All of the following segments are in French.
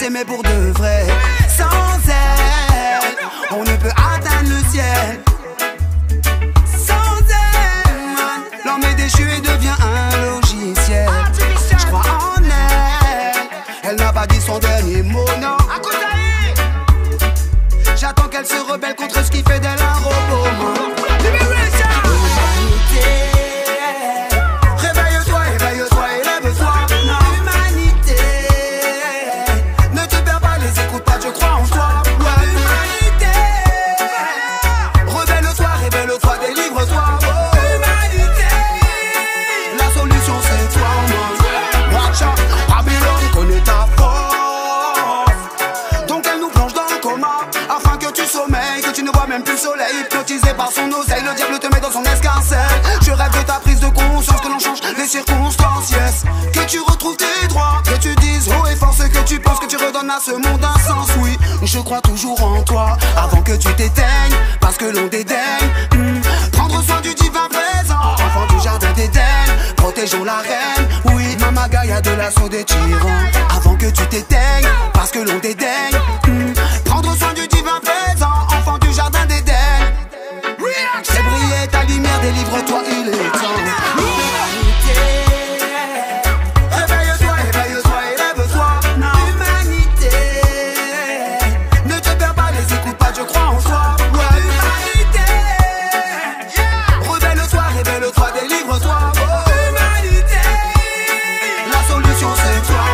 s'aimer pour de vrai. Sans elle, on ne peut atteindre le ciel. Sans elle, l'homme est déchu et devient un logiciel. Je crois en elle, elle n'a pas dit son dernier mot, non. J'attends qu'elle se rebelle contre ce qui fait d'elle un robot. Réveille-toi, éveille-toi, élève-toi. Humanité, ne te perds pas, les écoute pas, je crois en toi. Ouais, humanité, rebelle-toi, révèle-toi, délivre-toi. Oh, humanité, la solution c'est toi, man. Watch out, Babylone connaît ta force. Donc elle nous plonge dans le coma, afin que tu sommeilles, que tu ne vois même plus le soleil. Hypnotisé par son oseille, le diable te met dans son escarcelle. Je rêve de ta prise de conscience, que l'on change les circonstances, yes. Que tu retrouves tes droits, que tu dises haut et fort ce que tu penses, que tu redonnes à ce monde un sens, oui. Je crois toujours en toi, avant que tu t'éteignes, parce que l'on dédaigne. Prendre soin du divin présent, enfant du jardin d'Éden, protégeons la reine, oui. Mama Gaïa de l'assaut des tyrans, avant que tu t'éteignes, parce que l'on dédaigne. Prendre soin du divin présent, enfant du jardin d'Éden. Fais briller ta lumière, délivre-toi, il est temps. Humanité, réveille-toi, éveille-toi, élève-toi. Humanité, ne te perds pas, les écoute pas, je crois en toi. Ouais, humanité, rebelle-toi, révèle-toi, délivre-toi. Oh, humanité, la solution c'est toi.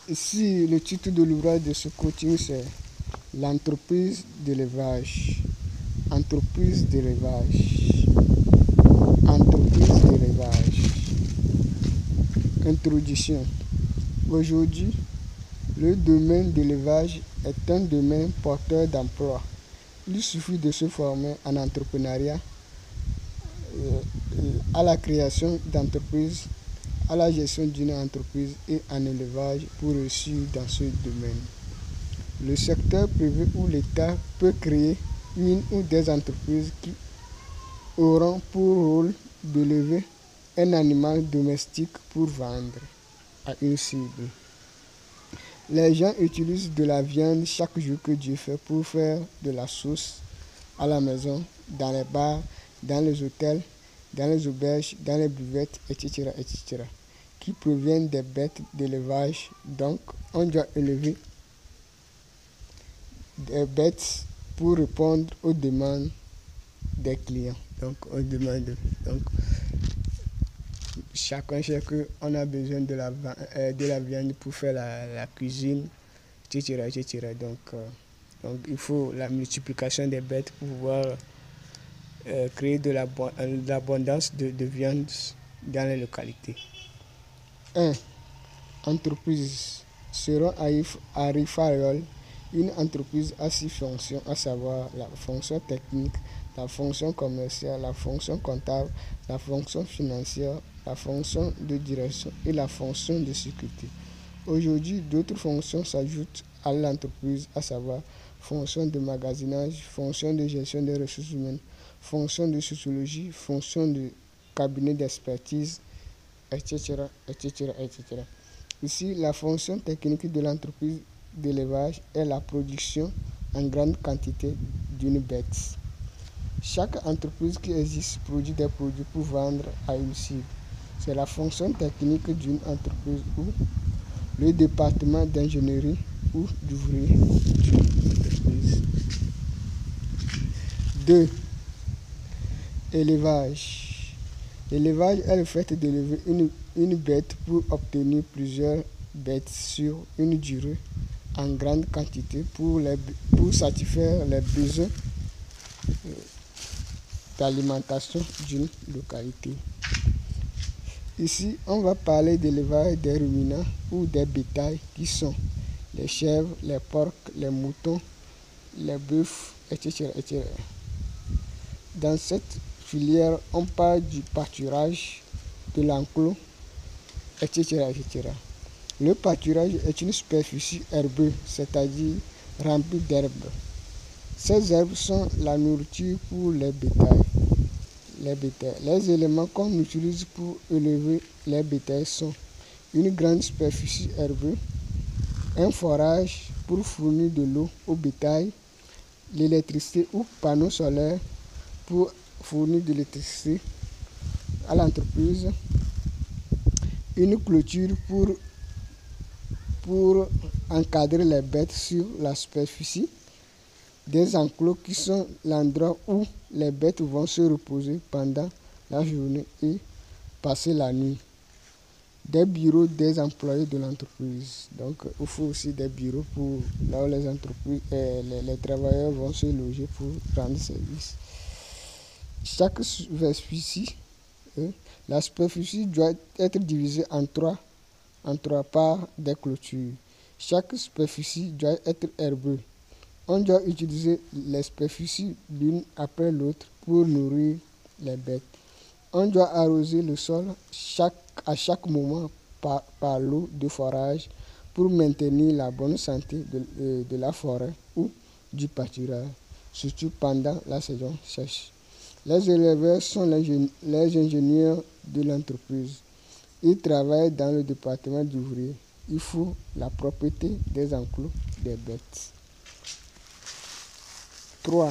Ici, le titre de l'ouvrage de ce coaching, c'est l'entreprise d'élevage. Entreprise d'élevage. Entreprise d'élevage. Introduction. Aujourd'hui, le domaine d'élevage est un domaine porteur d'emploi. Il suffit de se former en entrepreneuriat, à la création d'entreprises, à la gestion d'une entreprise et en élevage pour réussir dans ce domaine. Le secteur privé ou l'État peut créer une ou des entreprises qui auront pour rôle d'élever un animal domestique pour vendre à une cible. Les gens utilisent de la viande chaque jour que Dieu fait pour faire de la sauce à la maison, dans les bars, dans les hôtels, dans les auberges, dans les buvettes, etc., etc., qui proviennent des bêtes d'élevage. Donc, on doit élever des bêtes pour répondre aux demandes des clients. Donc, on demande. Donc, chacun sait qu'on a besoin de la viande pour faire la cuisine, etc., etc. Donc, il faut la multiplication des bêtes pour pouvoir créer de l'abondance de viande dans les localités. 1. Entreprise. Selon Harry Farrell, une entreprise a 6 fonctions, à savoir la fonction technique, la fonction commerciale, la fonction comptable, la fonction financière, la fonction de direction et la fonction de sécurité. Aujourd'hui, d'autres fonctions s'ajoutent à l'entreprise, à savoir fonction de magasinage, fonction de gestion des ressources humaines, fonction de sociologie, fonction de cabinet d'expertise, etc., etc., etc. Ici, la fonction technique de l'entreprise d'élevage est la production en grande quantité d'une bête. Chaque entreprise qui existe produit des produits pour vendre à une cible. C'est la fonction technique d'une entreprise ou le département d'ingénierie ou d'ouvrier d'une entreprise. 2. Élevage. L'élevage est le fait d'élever une bête pour obtenir plusieurs bêtes sur une durée en grande quantité pour satisfaire les besoins d'alimentation d'une localité. Ici, on va parler d'élevage des ruminants ou des bétails qui sont les chèvres, les porcs, les moutons, les bœufs, etc., etc. Dans cette filière, on parle du pâturage, de l'enclos, etc., etc. Le pâturage est une superficie herbeuse, c'est-à-dire remplie d'herbes. Ces herbes sont la nourriture pour les bétails. Les éléments qu'on utilise pour élever les bétails sont une grande superficie herbeuse, un forage pour fournir de l'eau au bétail, l'électricité ou panneaux solaires pour fournir de l'électricité à l'entreprise, une clôture pour encadrer les bêtes sur la superficie, des enclos qui sont l'endroit où les bêtes vont se reposer pendant la journée et passer la nuit. Des bureaux des employés de l'entreprise. Donc, il faut aussi des bureaux pour là où les entreprises, les travailleurs vont se loger pour rendre service. Chaque superficie, la superficie doit être divisée en trois par des clôtures. Chaque superficie doit être herbeuse. On doit utiliser les superficies l'une après l'autre pour nourrir les bêtes. On doit arroser le sol à chaque moment par l'eau de forage pour maintenir la bonne santé de la forêt ou du pâturage, surtout pendant la saison sèche. Les éleveurs sont les ingénieurs de l'entreprise. Ils travaillent dans le département d'ouvriers. Il faut la propreté des enclos des bêtes. 3.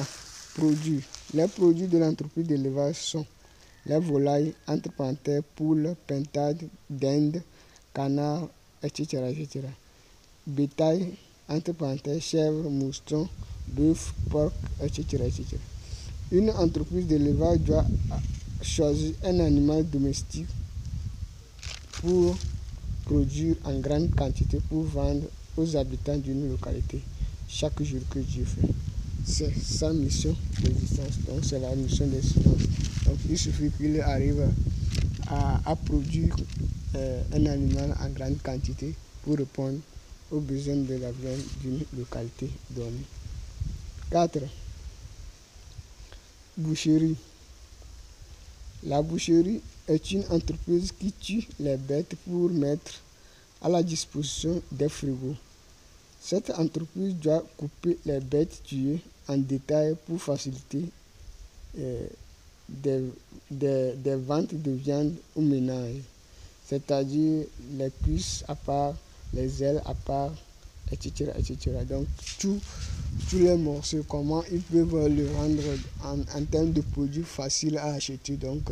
Produits. Les produits de l'entreprise d'élevage sont les volailles, entre parenthèses, poules, pintades, dindes, canards, etc., etc. Bétail, entre parenthèses, chèvres, moutons, bœufs, porcs, etc., etc. Une entreprise d'élevage doit choisir un animal domestique pour produire en grande quantité pour vendre aux habitants d'une localité chaque jour que Dieu fait. C'est sa mission d'existence, donc c'est la mission d'existence. Donc il suffit qu'il arrive à produire un animal en grande quantité pour répondre aux besoins de la viande d'une localité donnée. 4. Boucherie. La boucherie est une entreprise qui tue les bêtes pour mettre à la disposition des frigos. Cette entreprise doit couper les bêtes tuées en détail pour faciliter des ventes de viande au ménage, c'est-à-dire les cuisses à part, les ailes à part, etc., etc. Donc, tous les morceaux, comment ils peuvent le rendre en termes de produits faciles à acheter. Donc,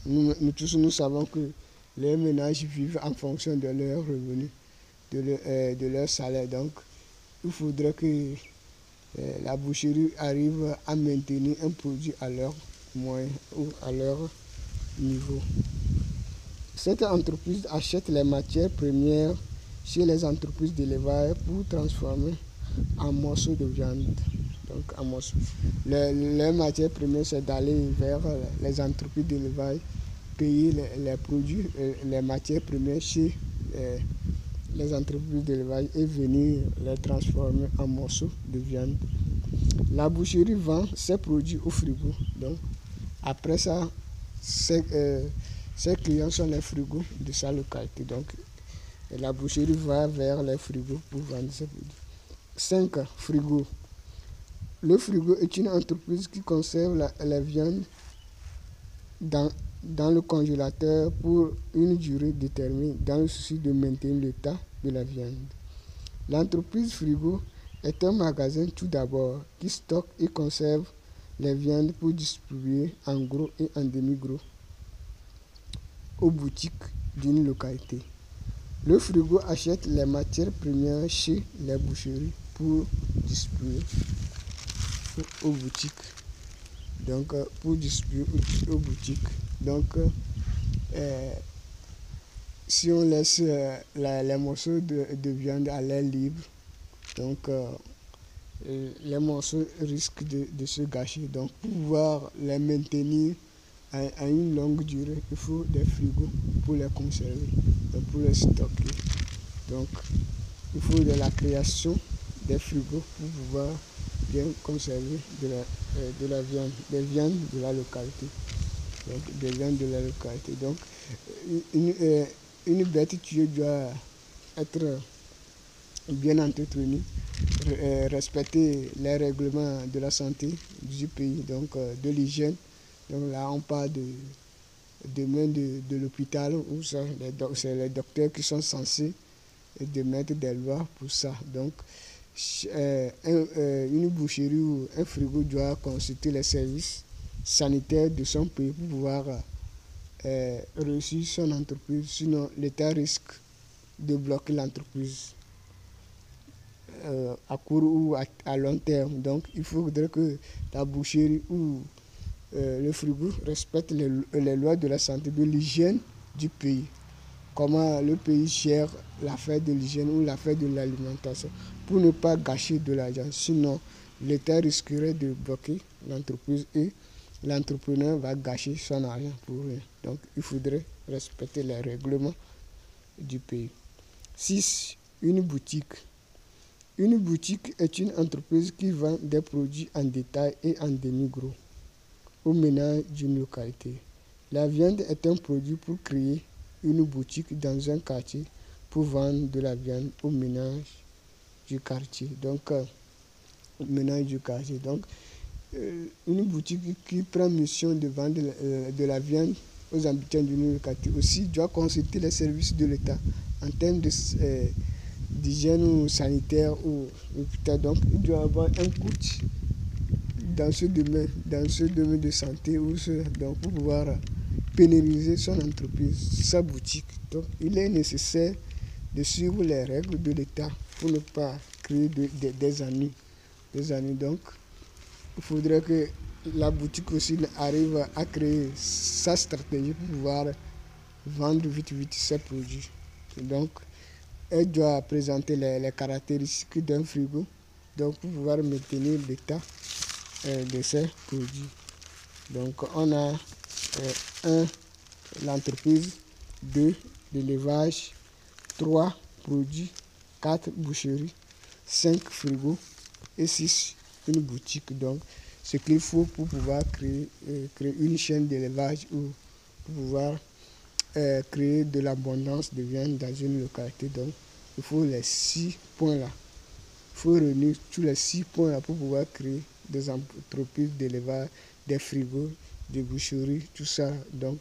nous tous, nous savons que les ménages vivent en fonction de leurs revenus, de leur salaire. Donc, il faudrait que la boucherie arrive à maintenir un produit à leur moyen ou à leur niveau. Cette entreprise achète les matières premières chez les entreprises d'élevage pour transformer en morceaux de viande. Donc, en morceaux. Les matières premières, c'est d'aller vers les entreprises d'élevage, payer les produits, les matières premières chez les entreprises d'élevage et venir les transformer en morceaux de viande. La boucherie vend ses produits au frigo. Donc, après ça, ses clients sont les frigos de sa localité. Donc, la boucherie va vers les frigos pour vendre ses produits. 5. Frigo. Le frigo est une entreprise qui conserve la viande dans le congélateur pour une durée déterminée dans le souci de maintenir l'état de la viande. L'entreprise frigo est un magasin tout d'abord qui stocke et conserve les viandes pour distribuer en gros et en demi-gros aux boutiques d'une localité. Le frigo achète les matières premières chez les boucheries pour distribuer aux boutiques. Donc, si on laisse les morceaux de viande à l'air libre, donc les morceaux risquent de se gâcher. Donc pour pouvoir les maintenir à une longue durée, il faut des frigos pour les conserver, donc pour les stocker. Donc il faut de la création des frigos pour pouvoir bien conserver de la viande, des viandes de la localité. Donc des viandes de la localité. Donc une bête tuée doit être bien entretenue, respecter les règlements de la santé du pays, donc de l'hygiène. Donc là, on parle de l'hôpital où c'est les docteurs qui sont censés de mettre des lois pour ça. Donc, une boucherie ou un frigo doit consulter les services sanitaires de son pays pour pouvoir réussir son entreprise. Sinon, l'État risque de bloquer l'entreprise à court ou à long terme. Donc, il faudrait que la boucherie ou le frigo respecte les lois de la santé, de l'hygiène du pays. Comment le pays gère l'affaire de l'hygiène ou l'affaire de l'alimentation pour ne pas gâcher de l'argent. Sinon, l'État risquerait de bloquer l'entreprise et l'entrepreneur va gâcher son argent pour rien. Donc, il faudrait respecter les règlements du pays. 6. Une boutique. Une boutique est une entreprise qui vend des produits en détail et en demi-gros aux ménages d'une localité. La viande est un produit pour créer une boutique dans un quartier pour vendre de la viande aux ménages du quartier. Donc, ménages du quartier. Donc, une boutique qui prend mission de vendre de la viande aux habitants d'une localité aussi doit consulter les services de l'État en termes d'hygiène ou sanitaire ou hôpital. Donc, il doit avoir un coach dans ce domaine de santé donc pour pouvoir pérenniser son entreprise, sa boutique. Donc, il est nécessaire de suivre les règles de l'État pour ne pas créer des ennuis. Donc, il faudrait que la boutique aussi arrive à créer sa stratégie pour pouvoir vendre vite ses produits. Donc, elle doit présenter les caractéristiques d'un frigo donc pour pouvoir maintenir l'état de ces produits. Donc, on a 1. L'entreprise, 2. L'élevage, 3. Produits, 4. Boucherie, 5. Frigo et 6. Une boutique. Donc, ce qu'il faut pour pouvoir créer une chaîne d'élevage ou pour pouvoir créer de l'abondance de viande dans une localité. Donc, il faut les 6 points-là. Il faut réunir tous les 6 points-là pour pouvoir créer des entreprises d'élevage, des frigos, des boucheries, tout ça. Donc,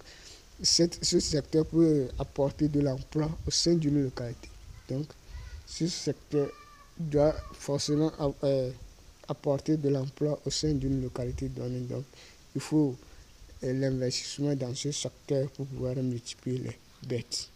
ce secteur peut apporter de l'emploi au sein d'une localité. Donc, ce secteur doit forcément apporter de l'emploi au sein d'une localité donnée. Donc, il faut l'investissement dans ce secteur pour pouvoir multiplier les bêtes.